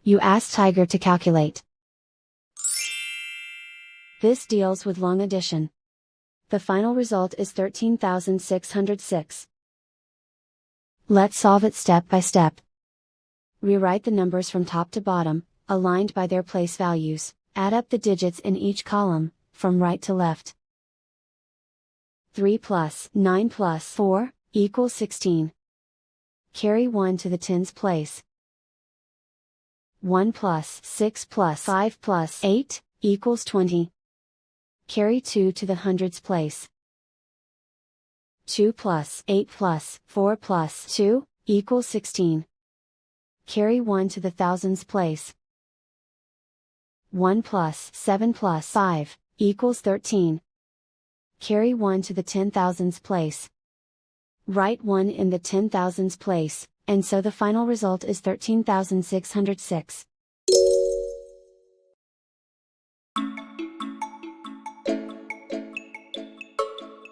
You ask Tiger to calculate. This deals with long addition. The final result is 13,606. Let's solve it step by step. Rewrite the numbers from top to bottom, aligned by their place values, add up the digits in each column, from right to left. 3 plus 9 plus 4, equals 16. Carry 1 to the tens place. 1 plus 6 plus 5 plus 8, equals 20. Carry 2 to the hundreds place. 2 plus 8 plus 4 plus 2, equals 16. Carry 1 to the thousands place. 1 plus 7 plus 5, equals 13. Carry 1 to the 10,000s place. Write 1 in the 10,000s place, and so the final result is 13,606.